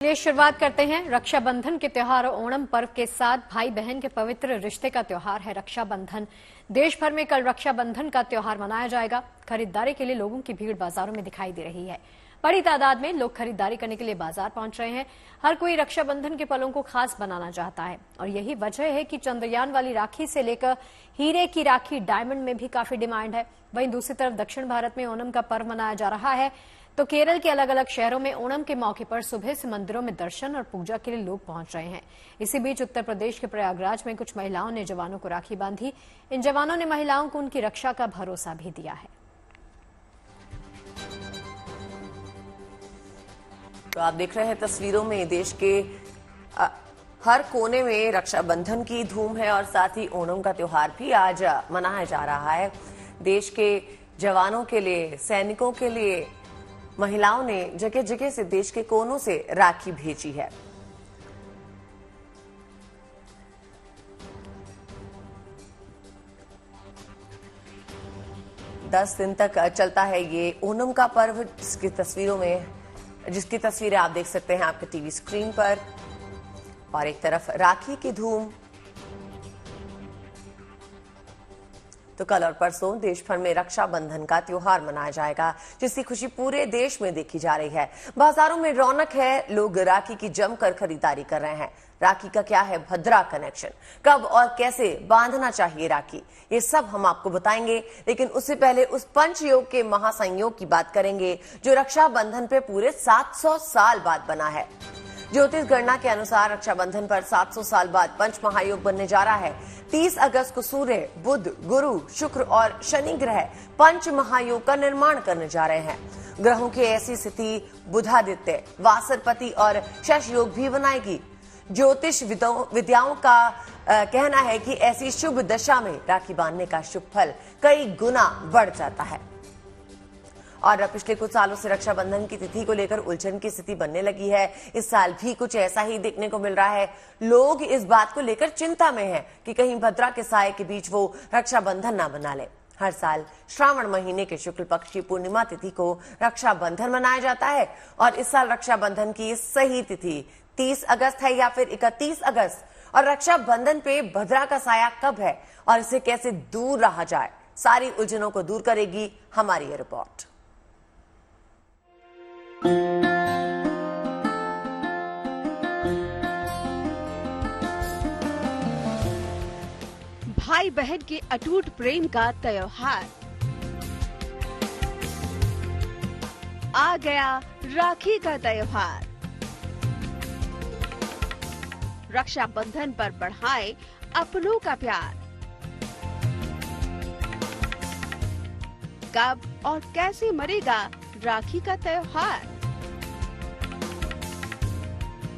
चलिए शुरुआत करते हैं रक्षाबंधन के त्योहार ओणम पर्व के साथ। भाई बहन के पवित्र रिश्ते का त्योहार है रक्षाबंधन। देश भर में कल रक्षाबंधन का त्योहार मनाया जाएगा। खरीदारी के लिए लोगों की भीड़ बाजारों में दिखाई दे रही है। बड़ी तादाद में लोग खरीदारी करने के लिए बाजार पहुंच रहे हैं। हर कोई रक्षाबंधन के पलों को खास बनाना चाहता है और यही वजह है कि चंद्रयान वाली राखी से लेकर हीरे की राखी डायमंड में भी काफी डिमांड है। वहीं दूसरी तरफ दक्षिण भारत में ओणम का पर्व मनाया जा रहा है तो केरल के अलग अलग शहरों में ओणम के मौके पर सुबह से मंदिरों में दर्शन और पूजा के लिए लोग पहुंच रहे हैं। इसी बीच उत्तर प्रदेश के प्रयागराज में कुछ महिलाओं ने जवानों को राखी बांधी। इन जवानों ने महिलाओं को उनकी रक्षा का भरोसा भी दिया है। तो आप देख रहे हैं तस्वीरों में देश के हर कोने में रक्षाबंधन की धूम है और साथ ही ओणम का त्योहार भी आज मनाया जा रहा है। देश के जवानों के लिए, सैनिकों के लिए महिलाओं ने जगह जगह से देश के कोनों से राखी भेजी है। दस दिन तक चलता है ये ओणम का पर्व, जिसकी तस्वीरें आप देख सकते हैं आपके टीवी स्क्रीन पर। और एक तरफ राखी की धूम। तो कल और परसों देश भर में रक्षाबंधन का त्योहार मनाया जाएगा, जिसकी खुशी पूरे देश में देखी जा रही है। बाजारों में रौनक है, लोग राखी की जमकर खरीदारी कर रहे हैं। राखी का क्या है भद्रा कनेक्शन, कब और कैसे बांधना चाहिए राखी, ये सब हम आपको बताएंगे। लेकिन उससे पहले उस पंचयोग के महासंयोग की बात करेंगे जो रक्षाबंधन पे पूरे 700 साल बाद बना है। ज्योतिष गणना के अनुसार रक्षाबंधन पर 700 साल बाद पंच महायोग बनने जा रहा है। 30 अगस्त को सूर्य, बुध, गुरु, शुक्र और शनि ग्रह पंच महायोग का निर्माण करने जा रहे हैं। ग्रहों की ऐसी स्थिति बुधादित्य, वासरपति और शश योग भी बनाएगी। ज्योतिष विद्याओं का कहना है कि ऐसी शुभ दशा में राखी बांधने का शुभ फल कई गुना बढ़ जाता है। और पिछले कुछ सालों से रक्षाबंधन की तिथि को लेकर उलझन की स्थिति बनने लगी है। इस साल भी कुछ ऐसा ही देखने को मिल रहा है। लोग इस बात को लेकर चिंता में हैं कि कहीं भद्रा के साये के बीच वो रक्षाबंधन ना बना ले। हर साल श्रावण महीने के शुक्ल पक्ष की पूर्णिमा तिथि को रक्षाबंधन मनाया जाता है और इस साल रक्षाबंधन की सही तिथि 30 अगस्त है या फिर 31 अगस्त। और रक्षाबंधन पे भद्रा का साया कब है और इसे कैसे दूर रहा जाए, सारी उलझनों को दूर करेगी हमारी ये रिपोर्ट। भाई बहन के अटूट प्रेम का त्योहार आ गया। राखी का त्योहार रक्षाबंधन पर बढ़ाए अपनों का प्यार। कब और कैसे मरेगा राखी का त्योहार।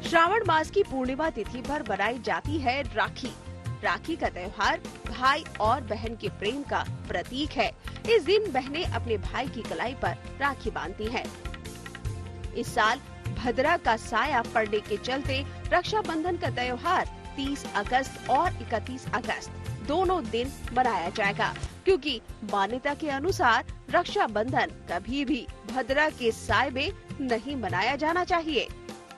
श्रावण मास की पूर्णिमा तिथि पर बनाई जाती है राखी। राखी का त्योहार भाई और बहन के प्रेम का प्रतीक है। इस दिन बहनें अपने भाई की कलाई पर राखी बांधती हैं। इस साल भद्रा का साया पड़ने के चलते रक्षाबंधन का त्योहार 30 अगस्त और 31 अगस्त दोनों दिन मनाया जाएगा, क्योंकि मान्यता के अनुसार रक्षाबंधन कभी भी भद्रा के साये में नहीं मनाया जाना चाहिए।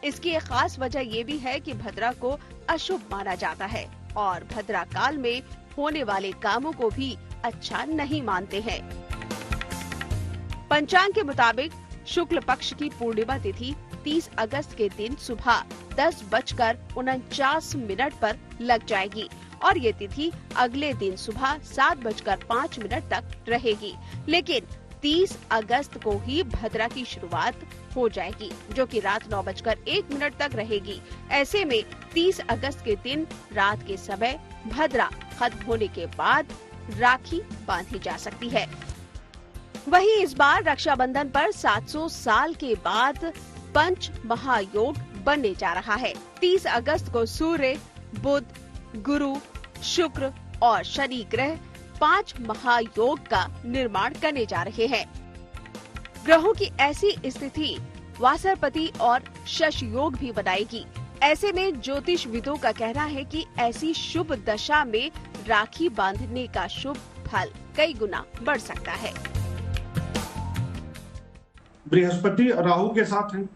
इसकी एक खास वजह ये भी है कि भद्रा को अशुभ माना जाता है और भद्रा काल में होने वाले कामों को भी अच्छा नहीं मानते हैं। पंचांग के मुताबिक शुक्ल पक्ष की पूर्णिमा तिथि 30 अगस्त के दिन सुबह 10:49 पर लग जाएगी और ये तिथि अगले दिन सुबह 7:05 तक रहेगी। लेकिन 30 अगस्त को ही भद्रा की शुरुआत हो जाएगी, जो कि रात 9:01 तक रहेगी। ऐसे में 30 अगस्त के दिन रात के समय भद्रा खत्म होने के बाद राखी बांधी जा सकती है। वहीं इस बार रक्षाबंधन पर 700 साल के बाद पंच महायोग बनने जा रहा है। 30 अगस्त को सूर्य, बुध, गुरु, शुक्र और शनि ग्रह 5 महायोग का निर्माण करने जा रहे हैं। ग्रहों की ऐसी स्थिति वासरपति और शश योग भी बनाएगी। ऐसे में ज्योतिषविदों का कहना है कि ऐसी शुभ दशा में राखी बांधने का शुभ फल कई गुना बढ़ सकता है। बृहस्पति राहु के साथ हैं,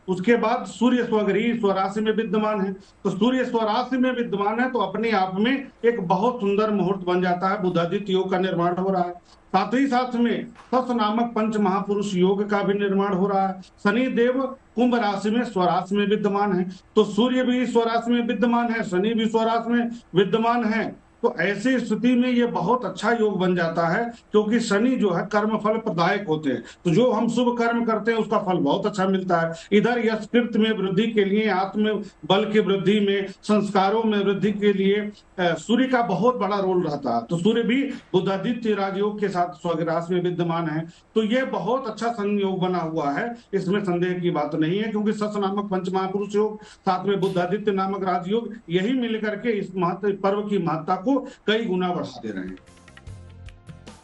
उसके बाद सूर्य स्वगृही स्वराशि में विद्यमान है। तो सूर्य स्वराशि में विद्यमान है तो अपने आप में एक बहुत सुंदर मुहूर्त बन जाता है, बुधादित्य योग का निर्माण हो रहा है। साथ ही साथ में सस नामक पंच महापुरुष योग का भी निर्माण हो रहा है। शनि देव कुंभ राशि में स्वराशि में विद्यमान है, तो सूर्य भी स्वराशि में विद्यमान है, शनि भी स्वराशि में विद्यमान है। तो ऐसी स्थिति में ये बहुत अच्छा योग बन जाता है, क्योंकि शनि जो है कर्म फल प्रदायक होते हैं। तो जो हम शुभ कर्म करते हैं उसका फल बहुत अच्छा मिलता है। इधर यश कीर्ति में वृद्धि के लिए, आत्म बल की वृद्धि में, संस्कारों में वृद्धि के लिए सूर्य का बहुत बड़ा रोल रहता है। तो सूर्य भी बुधादित्य राजयोग के साथ स्वराशि में विद्यमान है। तो ये बहुत अच्छा संयोग बना हुआ है, इसमें संदेह की बात नहीं है, क्योंकि सस नामक पंच महापुरुष योग साथ में बुधादित्य नामक राजयोग, यही मिलकर के इस पर्व की महत्ता को कई गुना बढ़ा दे रहे हैं।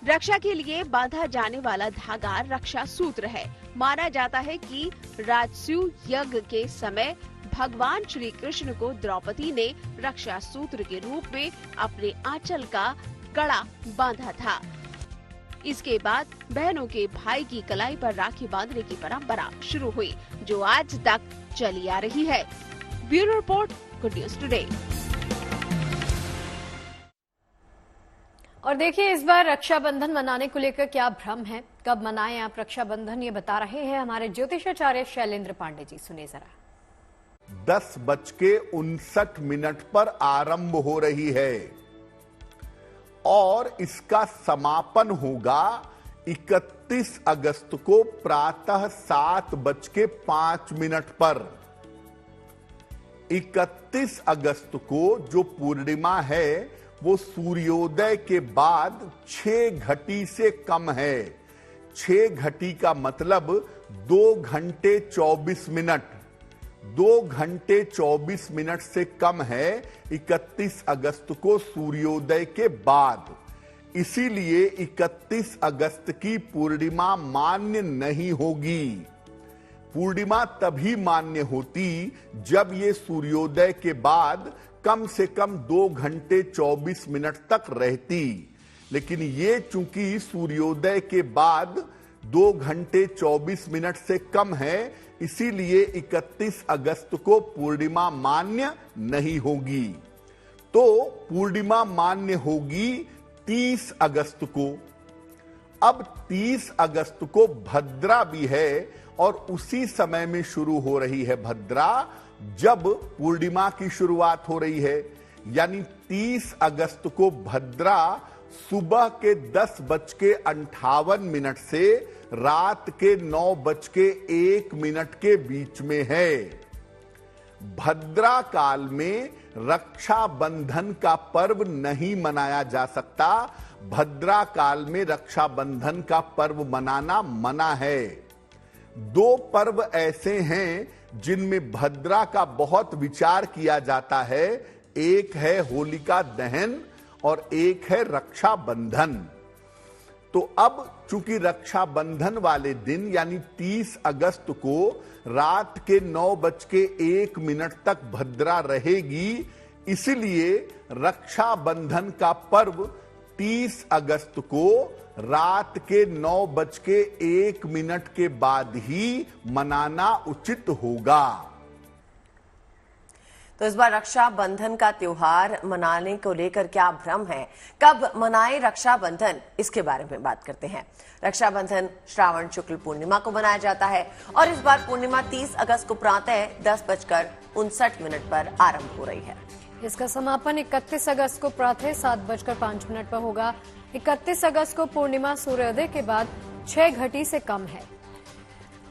रक्षा के लिए बांधा जाने वाला धागा रक्षा सूत्र है। माना जाता है कि राजसूय यज्ञ के समय भगवान श्री कृष्ण को द्रौपदी ने रक्षा सूत्र के रूप में अपने आंचल का कड़ा बांधा था। इसके बाद बहनों के भाई की कलाई पर राखी बांधने की परंपरा शुरू हुई, जो आज तक चली आ रही है। Bureau report, good news today. और देखिए इस बार रक्षाबंधन मनाने को लेकर क्या भ्रम है, कब मनाएं आप रक्षाबंधन, ये बता रहे हैं हमारे ज्योतिषाचार्य शैलेंद्र पांडे जी। सुनिए जरा। 10:59 पर आरंभ हो रही है और इसका समापन होगा 31 अगस्त को प्रातः 7:05 पर। 31 अगस्त को जो पूर्णिमा है वो सूर्योदय के बाद 6 घटी से कम है। 6 घटी का मतलब 2 घंटे 24 मिनट। 2 घंटे 24 मिनट से कम है 31 अगस्त को सूर्योदय के बाद। इसीलिए 31 अगस्त की पूर्णिमा मान्य नहीं होगी। पूर्णिमा तभी मान्य होती जब ये सूर्योदय के बाद कम से कम 2 घंटे 24 मिनट तक रहती। लेकिन ये चूंकि सूर्योदय के बाद 2 घंटे 24 मिनट से कम है, इसीलिए 31 अगस्त को पूर्णिमा मान्य नहीं होगी। तो पूर्णिमा मान्य होगी 30 अगस्त को। अब 30 अगस्त को भद्रा भी है और उसी समय में शुरू हो रही है भद्रा जब पूर्णिमा की शुरुआत हो रही है। यानी 30 अगस्त को भद्रा सुबह के 10:58 से रात के 9:01 के बीच में है। भद्रा काल में रक्षाबंधन का पर्व नहीं मनाया जा सकता। भद्रा काल में रक्षाबंधन का पर्व मनाना मना है। 2 पर्व ऐसे हैं जिनमें भद्रा का बहुत विचार किया जाता है। एक है होलिका दहन और एक है रक्षाबंधन। तो अब चूंकि रक्षाबंधन वाले दिन यानी 30 अगस्त को रात के 9:01 तक भद्रा रहेगी, इसलिए रक्षाबंधन का पर्व 30 अगस्त को रात के 9:01 के बाद ही मनाना उचित होगा। तो इस बार रक्षाबंधन का त्योहार मनाने को लेकर क्या भ्रम है, कब मनाएं रक्षाबंधन, इसके बारे में बात करते हैं। रक्षाबंधन श्रावण शुक्ल पूर्णिमा को मनाया जाता है और इस बार पूर्णिमा 30 अगस्त को प्रातः 10:59 पर आरंभ हो रही है। इसका समापन 31 अगस्त को प्रातः 7:05 पर होगा। 31 अगस्त को पूर्णिमा सूर्योदय के बाद 6 घटी से कम है।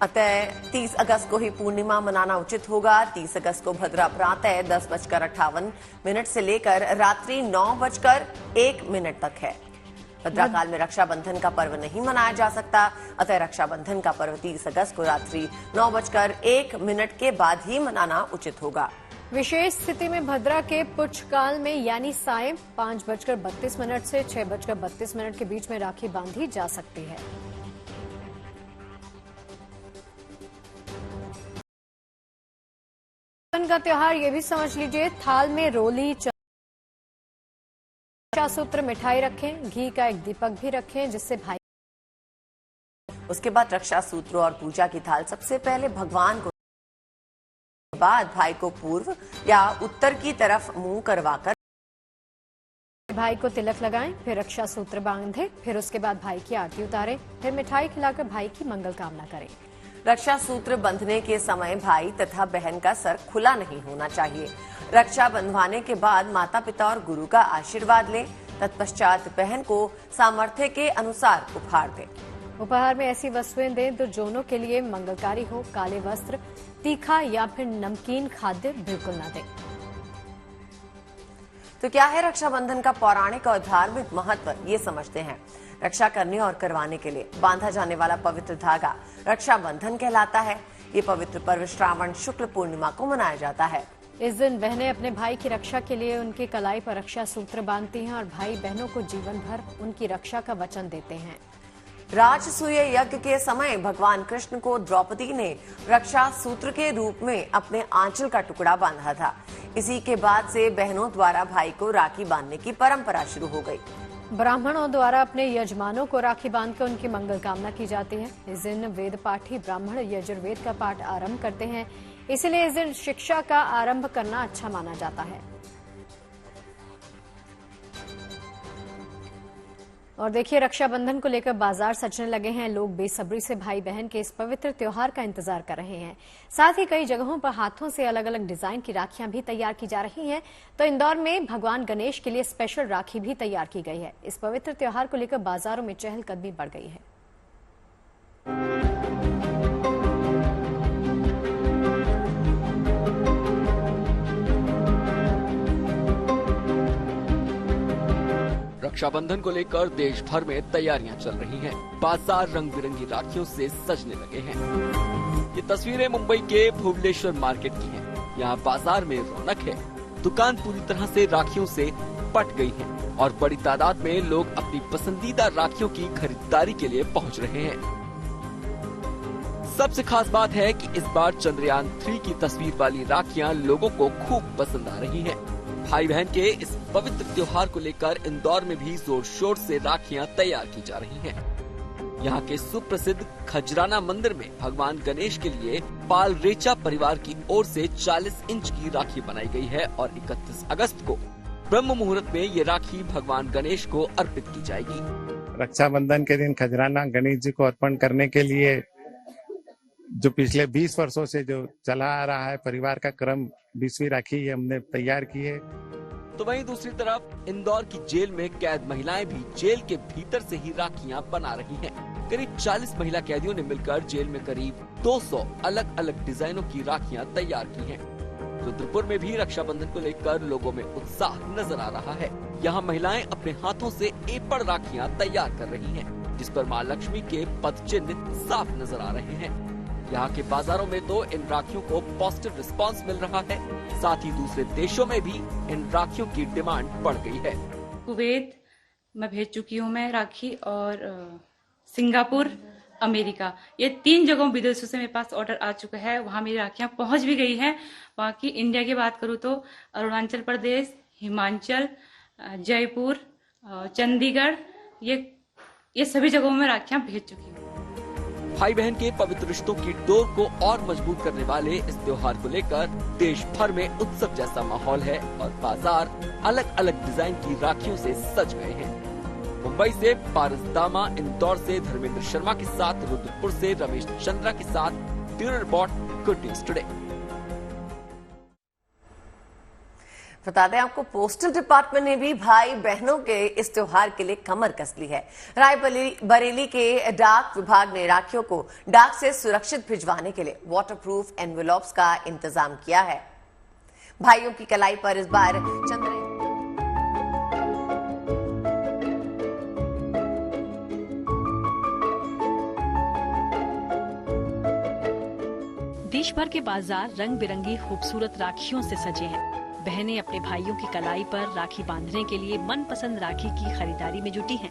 अतः 30 अगस्त को ही पूर्णिमा मनाना उचित होगा। 30 अगस्त को भद्रा प्रातः 10:58 से लेकर रात्रि 9:01 तक है। भद्रा काल में रक्षाबंधन का पर्व नहीं मनाया जा सकता। अतः रक्षाबंधन का पर्व 30 अगस्त को रात्रि 9:01 के बाद ही मनाना उचित होगा। विशेष स्थिति में भद्रा के पुच्छ काल में यानी सायं 5:32 से 6:32 के बीच में राखी बांधी जा सकती है। का त्योहार ये भी समझ लीजिए, थाल में रोली, रक्षा सूत्र, मिठाई रखें, घी का एक दीपक भी रखें जिससे भाई। उसके बाद रक्षा सूत्र और पूजा की थाल सबसे पहले भगवान को बाद भाई को पूर्व या उत्तर की तरफ मुंह करवाकर भाई को तिलक लगाएं, फिर रक्षा सूत्र बांधे, फिर उसके बाद भाई की आरती उतारें, फिर मिठाई खिलाकर भाई की मंगल कामना करें। रक्षा सूत्र बंधने के समय भाई तथा बहन का सर खुला नहीं होना चाहिए। रक्षा बंधवाने के बाद माता पिता और गुरु का आशीर्वाद लें। तत्पश्चात बहन को सामर्थ्य के अनुसार उपहार दें। उपहार में ऐसी वस्तुएं दें जो दोनों के लिए मंगलकारी हो। काले वस्त्र, तीखा या फिर नमकीन खाद्य बिल्कुल न दें। तो क्या है रक्षाबंधन का पौराणिक और धार्मिक महत्व, ये समझते हैं। रक्षा करने और करवाने के लिए बांधा जाने वाला पवित्र धागा रक्षाबंधन कहलाता है। ये पवित्र पर्व श्रावण शुक्ल पूर्णिमा को मनाया जाता है। इस दिन बहनें अपने भाई की रक्षा के लिए उनकी कलाई पर रक्षा सूत्र बांधती हैं और भाई बहनों को जीवन भर उनकी रक्षा का वचन देते हैं। राजसूय यज्ञ के समय भगवान कृष्ण को द्रौपदी ने रक्षा सूत्र के रूप में अपने आंचल का टुकड़ा बांधा था। इसी के बाद से बहनों द्वारा भाई को राखी बांधने की परंपरा शुरू हो गई। ब्राह्मणों द्वारा अपने यजमानों को राखी बांधकर उनकी मंगल कामना की जाती है। इस दिन वेद पाठी ब्राह्मण यजुर्वेद का पाठ आरंभ करते हैं, इसलिए इस दिन शिक्षा का आरंभ करना अच्छा माना जाता है। और देखिए, रक्षाबंधन को लेकर बाजार सजने लगे हैं। लोग बेसब्री से भाई बहन के इस पवित्र त्योहार का इंतजार कर रहे हैं। साथ ही कई जगहों पर हाथों से अलग अलग डिजाइन की राखियां भी तैयार की जा रही हैं। तो इंदौर में भगवान गणेश के लिए स्पेशल राखी भी तैयार की गई है। इस पवित्र त्योहार को लेकर बाजारों में चहलकदमी बढ़ गई है। रक्षाबंधन को लेकर देश भर में तैयारियां चल रही हैं। बाजार रंग बिरंगी राखियों से सजने लगे हैं। ये तस्वीरें मुंबई के भुवनेश्वर मार्केट की हैं। यहाँ बाजार में रौनक है। दुकान पूरी तरह से राखियों से पट गई है और बड़ी तादाद में लोग अपनी पसंदीदा राखियों की खरीदारी के लिए पहुँच रहे हैं। सबसे खास बात है कि इस बार चंद्रयान 3 की तस्वीर वाली राखियां लोगों को खूब पसंद आ रही हैं। भाई बहन के इस पवित्र त्योहार को लेकर इंदौर में भी जोर शोर से राखियां तैयार की जा रही हैं। यहाँ के सुप्रसिद्ध खजराना मंदिर में भगवान गणेश के लिए पाल रेचा परिवार की ओर से 40 इंच की राखी बनाई गई है और 31 अगस्त को ब्रह्म मुहूर्त में ये राखी भगवान गणेश को अर्पित की जाएगी। रक्षाबंधन के दिन खजराना गणेश जी को अर्पण करने के लिए जो पिछले 20 वर्षों से जो चला आ रहा है परिवार का क्रम, 20वीं राखी हमने तैयार की है। तो वहीं दूसरी तरफ इंदौर की जेल में कैद महिलाएं भी जेल के भीतर से ही राखियां बना रही हैं। करीब 40 महिला कैदियों ने मिलकर जेल में करीब 200 अलग अलग डिजाइनों की राखियां तैयार की हैं। रुद्रपुर में भी रक्षाबंधन को लेकर लोगों में उत्साह नजर आ रहा है। यहाँ महिलाएं अपने हाथों से एपड़ राखियां तैयार कर रही हैं, जिस पर मां लक्ष्मी के पद चिन्ह साफ नजर आ रहे हैं। यहाँ के बाजारों में तो इन राखियों को पॉजिटिव रिस्पांस मिल रहा है। साथ ही दूसरे देशों में भी इन राखियों की डिमांड बढ़ गई है। कुवैत मैं भेज चुकी हूँ मैं राखी, और सिंगापुर, अमेरिका, ये 3 जगहों विदेशों से मेरे पास ऑर्डर आ चुका है। वहाँ मेरी राखियाँ पहुँच भी गई हैं। वहाँ की इंडिया की बात करूँ तो अरुणाचल प्रदेश, हिमाचल, जयपुर, चंडीगढ़, ये सभी जगहों में राखियाँ भेज चुकी हूँ। भाई बहन के पवित्र रिश्तों की डोर को और मजबूत करने वाले इस त्योहार को लेकर देश भर में उत्सव जैसा माहौल है और बाजार अलग अलग डिजाइन की राखियों से सज गए हैं। मुंबई से पारस दामा, इंदौर से धर्मेंद्र शर्मा के साथ, रुद्रपुर से रमेश चंद्रा के साथ, bureau report, good news today. बता दें आपको, पोस्टल डिपार्टमेंट ने भी भाई बहनों के इस त्योहार के लिए कमर कस ली है। रायबरेली के डाक विभाग ने राखियों को डाक से सुरक्षित भिजवाने के लिए वाटरप्रूफ एनवेलॉप्स का इंतजाम किया है। भाइयों की कलाई पर इस बार देश भर के बाजार रंग बिरंगी खूबसूरत राखियों से सजे हैं। बहनें अपने भाइयों की कलाई पर राखी बांधने के लिए मनपसंद राखी की खरीदारी में जुटी हैं।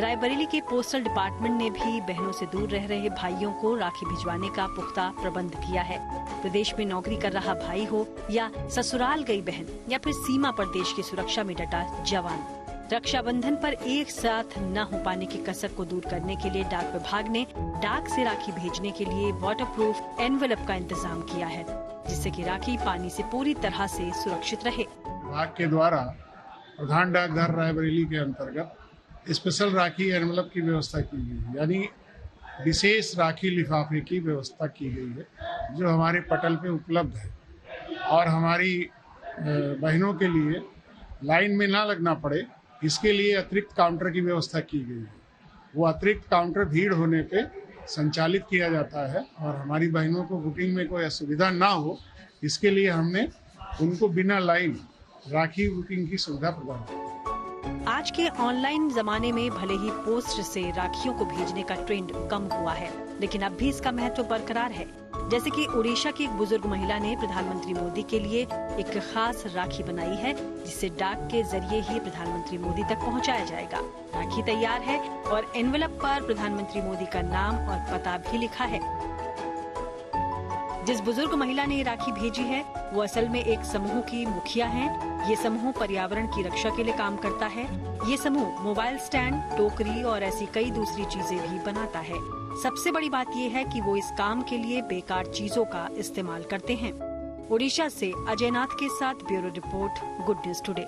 रायबरेली के पोस्टल डिपार्टमेंट ने भी बहनों से दूर रह रहे भाइयों को राखी भिजवाने का पुख्ता प्रबंध किया है। विदेश में नौकरी कर रहा भाई हो या ससुराल गई बहन या फिर सीमा पर देश की सुरक्षा में डटा जवान, रक्षाबंधन पर एक साथ न हो पाने की कसर को दूर करने के लिए डाक विभाग ने डाक से राखी भेजने के लिए वाटरप्रूफ एनवेलप का इंतजाम किया है, जिससे कि राखी पानी से पूरी तरह से सुरक्षित रहे। विभाग के द्वारा प्रधान डाकघर रायबरेली के अंतर्गत स्पेशल राखी एनवेलप की व्यवस्था की गई है, यानी विशेष राखी लिफाफे की व्यवस्था की गई है, जो हमारे पटल पे उपलब्ध है और हमारी बहनों के लिए लाइन में ना लगना पड़े, इसके लिए अतिरिक्त काउंटर की व्यवस्था की गई है। वो अतिरिक्त काउंटर भीड़ होने पे संचालित किया जाता है और हमारी बहनों को बुकिंग में कोई असुविधा ना हो, इसके लिए हमने उनको बिना लाइन राखी बुकिंग की सुविधा प्रदान की। आज के ऑनलाइन जमाने में भले ही पोस्ट से राखियों को भेजने का ट्रेंड कम हुआ है, लेकिन अब भी इसका महत्व बरकरार है। जैसे कि उड़ीसा की एक बुजुर्ग महिला ने प्रधानमंत्री मोदी के लिए एक खास राखी बनाई है, जिसे डाक के जरिए ही प्रधानमंत्री मोदी तक पहुंचाया जाएगा। राखी तैयार है और एनवेलप पर प्रधानमंत्री मोदी का नाम और पता भी लिखा है। जिस बुजुर्ग महिला ने ये राखी भेजी है, वो असल में एक समूह की मुखिया हैं। ये समूह पर्यावरण की रक्षा के लिए काम करता है। ये समूह मोबाइल स्टैंड, टोकरी और ऐसी कई दूसरी चीजें भी बनाता है। सबसे बड़ी बात ये है कि वो इस काम के लिए बेकार चीजों का इस्तेमाल करते हैं। ओडिशा से अजय नाथ के साथ bureau report, good news today.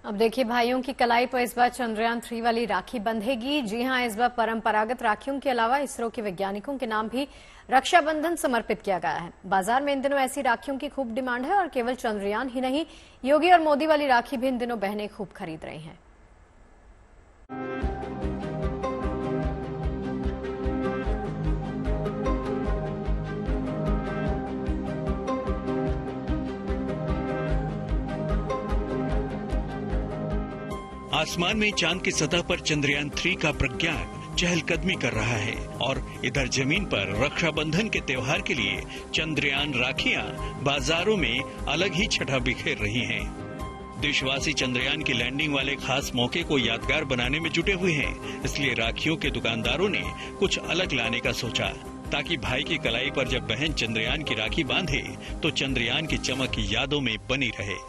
अब देखिए, भाइयों की कलाई पर इस बार चंद्रयान 3 वाली राखी बंधेगी। जी हां, इस बार परंपरागत राखियों के अलावा इसरो के वैज्ञानिकों के नाम भी रक्षाबंधन समर्पित किया गया है। बाजार में इन दिनों ऐसी राखियों की खूब डिमांड है और केवल चंद्रयान ही नहीं, योगी और मोदी वाली राखी भी इन दिनों बहनें खूब खरीद रही हैं। आसमान में चांद की सतह पर चंद्रयान 3 का प्रज्ञान चहलकदमी कर रहा है और इधर जमीन पर रक्षाबंधन के त्योहार के लिए चंद्रयान राखियां बाजारों में अलग ही छटा बिखेर रही हैं। देशवासी चंद्रयान की लैंडिंग वाले खास मौके को यादगार बनाने में जुटे हुए हैं, इसलिए राखियों के दुकानदारों ने कुछ अलग लाने का सोचा, ताकि भाई की कलाई पर जब बहन चंद्रयान की राखी बांधे तो चंद्रयान की चमक यादों में बनी रहे।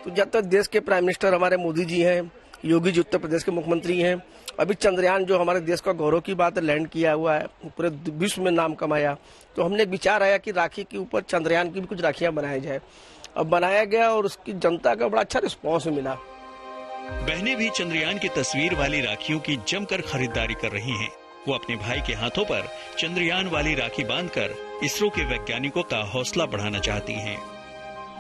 तो जब तक देश के प्राइम मिनिस्टर हमारे मोदी जी हैं, योगी जी उत्तर प्रदेश के मुख्यमंत्री हैं, अभी चंद्रयान जो हमारे देश का गौरव की बात है, लैंड किया हुआ है, पूरे विश्व में नाम कमाया, तो हमने विचार आया कि राखी के ऊपर चंद्रयान की भी कुछ राखियां बनाई जाए। अब बनाया गया और उसकी जनता का बड़ा अच्छा रिस्पॉन्स मिला। बहनें भी चंद्रयान की तस्वीर वाली राखियों की जमकर खरीदारी कर रही हैं। वो अपने भाई के हाथों पर चंद्रयान वाली राखी बांधकर इसरो के वैज्ञानिकों का हौसला बढ़ाना चाहती हैं।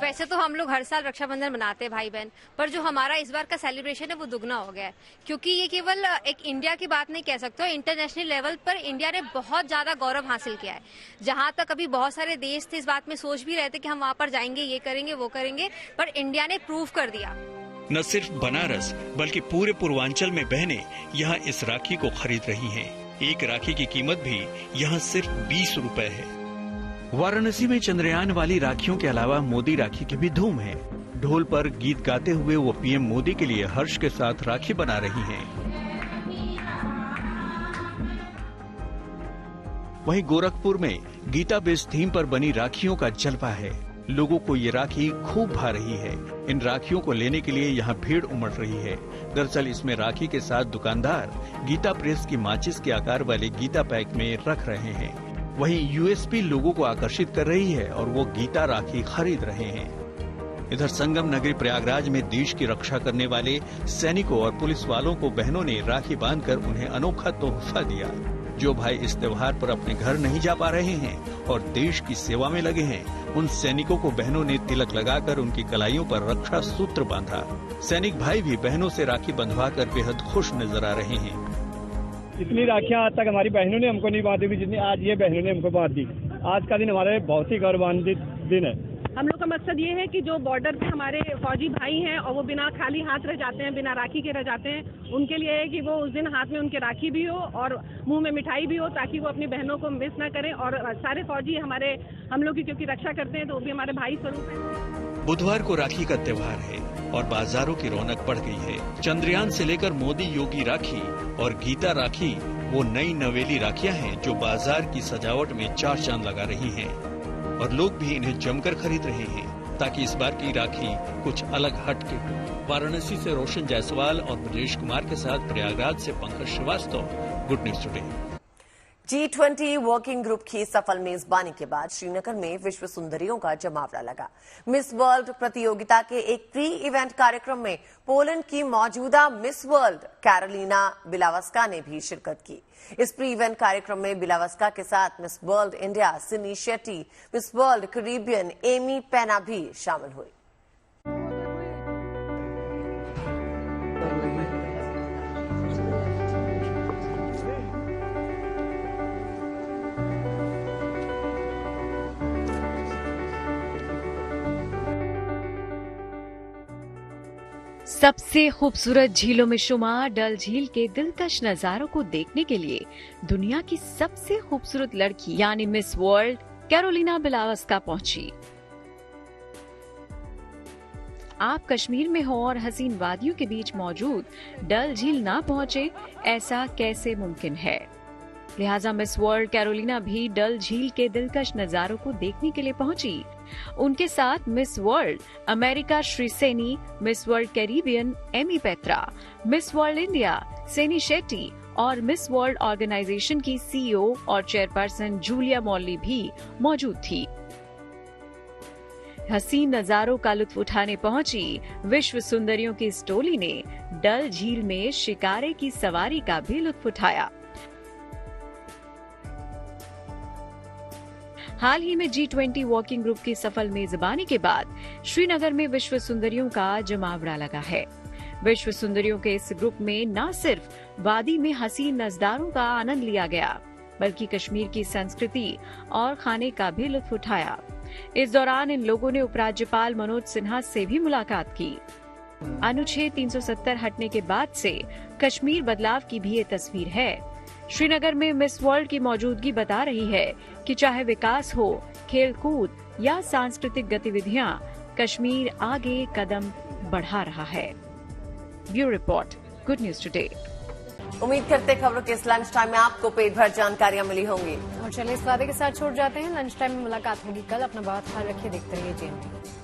वैसे तो हम लोग हर साल रक्षाबंधन मनाते हैं भाई बहन, पर जो हमारा इस बार का सेलिब्रेशन है वो दुगना हो गया है, क्योंकि ये केवल एक इंडिया की बात नहीं कह सकते, इंटरनेशनल लेवल पर इंडिया ने बहुत ज्यादा गौरव हासिल किया है। जहां तक अभी बहुत सारे देश थे इस बात में सोच भी रहे थे कि हम वहां पर जाएंगे, ये करेंगे वो करेंगे, पर इंडिया ने प्रूव कर दिया। न सिर्फ बनारस बल्कि पूरे पूर्वांचल में बहनें यहाँ इस राखी को खरीद रही हैं। एक राखी की कीमत भी यहाँ सिर्फ 20 रुपए है। वाराणसी में चंद्रयान वाली राखियों के अलावा मोदी राखी की भी धूम है। ढोल पर गीत गाते हुए वो पीएम मोदी के लिए हर्ष के साथ राखी बना रही हैं। वहीं गोरखपुर में गीता बेस थीम पर बनी राखियों का जलवा है। लोगों को ये राखी खूब भा रही है। इन राखियों को लेने के लिए यहाँ भीड़ उमड़ रही है। दरअसल इसमें राखी के साथ दुकानदार गीता प्रेस की माचिस के आकार वाले गीता पैक में रख रहे हैं। वहीं यूएसपी लोगों को आकर्षित कर रही है और वो गीता राखी खरीद रहे हैं। इधर संगम नगरी प्रयागराज में देश की रक्षा करने वाले सैनिकों और पुलिस वालों को बहनों ने राखी बांधकर उन्हें अनोखा तोहफा दिया। जो भाई इस त्योहार पर अपने घर नहीं जा पा रहे हैं और देश की सेवा में लगे हैं, उन सैनिकों को बहनों ने तिलक लगाकर उनकी कलाइयों पर रक्षा सूत्र बांधा। सैनिक भाई भी बहनों से राखी बंधवाकर बेहद खुश नजर आ रहे हैं। इतनी राखियां आज तक हमारी बहनों ने हमको नहीं बांधी, जितनी आज ये बहनों ने हमको बांध दी। आज का दिन हमारे बहुत ही गौरवान्वित दिन है। हम लोग का मकसद ये है कि जो बॉर्डर पे हमारे फौजी भाई हैं और वो बिना खाली हाथ रह जाते हैं, बिना राखी के रह जाते हैं, उनके लिए है कि वो उस दिन हाथ में उनके राखी भी हो और मुंह में मिठाई भी हो, ताकि वो अपनी बहनों को मिस ना करें। और सारे फौजी हमारे हम लोग की क्योंकि रक्षा करते हैं, तो वो भी हमारे भाई स्वरूप है। बुधवार को राखी का त्योहार है और बाजारों की रौनक बढ़ गई है। चंद्रयान से लेकर मोदी योगी राखी और गीता राखी वो नई नवेली राखियां हैं जो बाजार की सजावट में चार चांद लगा रही हैं और लोग भी इन्हें जमकर खरीद रहे हैं। ताकि इस बार की राखी कुछ अलग हटके हो। वाराणसी से रोशन जायसवाल और ब्रजेश कुमार के साथ प्रयागराज से Pankaj Srivastava, good news today. G20 working group की सफल मेजबानी के बाद श्रीनगर में विश्व सुंदरियों का जमावड़ा लगा। मिस वर्ल्ड प्रतियोगिता के एक प्री इवेंट कार्यक्रम में पोलैंड की मौजूदा मिस वर्ल्ड कैरोलिना बिलावस्का ने भी शिरकत की। इस प्री इवेंट कार्यक्रम में बिलावस्का के साथ Miss World India Sini Shetty, Miss World Caribbean Amy Pena भी शामिल हुई। सबसे खूबसूरत झीलों में शुमार डल झील के दिलकश नजारों को देखने के लिए दुनिया की सबसे खूबसूरत लड़की यानी मिस वर्ल्ड कैरोलिना बिलावस्का पहुंची। आप कश्मीर में हो और हसीन वादियों के बीच मौजूद डल झील ना पहुंचे, ऐसा कैसे मुमकिन है? लिहाजा मिस वर्ल्ड कैरोलिना भी डल झील के दिलकश नजारों को देखने के लिए पहुंची। उनके साथ Miss World America Shree Saini, Miss World Caribbean Amy Petra, Miss World India Sini Shetty और मिस वर्ल्ड ऑर्गेनाइजेशन की सीईओ और चेयरपर्सन जूलिया मॉली भी मौजूद थी। हसीन नजारों का लुत्फ उठाने पहुंची विश्व सुंदरियों की इस टोली ने डल झील में शिकारे की सवारी का भी लुत्फ उठाया। हाल ही में G20 वर्किंग ग्रुप की सफल मेजबानी के बाद श्रीनगर में विश्व सुंदरियों का जमावड़ा लगा है। विश्व सुंदरियों के इस ग्रुप में न सिर्फ वादी में हसीन नजदारों का आनंद लिया गया, बल्कि कश्मीर की संस्कृति और खाने का भी लुत्फ उठाया। इस दौरान इन लोगों ने उपराज्यपाल मनोज सिन्हा से भी मुलाकात की। अनुच्छेद 370 हटने के बाद से कश्मीर बदलाव की भी ये तस्वीर है। श्रीनगर में मिस वर्ल्ड की मौजूदगी बता रही है कि चाहे विकास हो, खेल कूद या सांस्कृतिक गतिविधियां, कश्मीर आगे कदम बढ़ा रहा है। Bureau report, good news today. उम्मीद करते खबरों के इस लंच टाइम में आपको पेट भर जानकारियां मिली होंगी। और चलिए इस वादे के साथ छोड़ जाते हैं, लंच टाइम में मुलाकात होगी कल। अपना बहुत ख्याल रखिए, देखते रहिए GMT।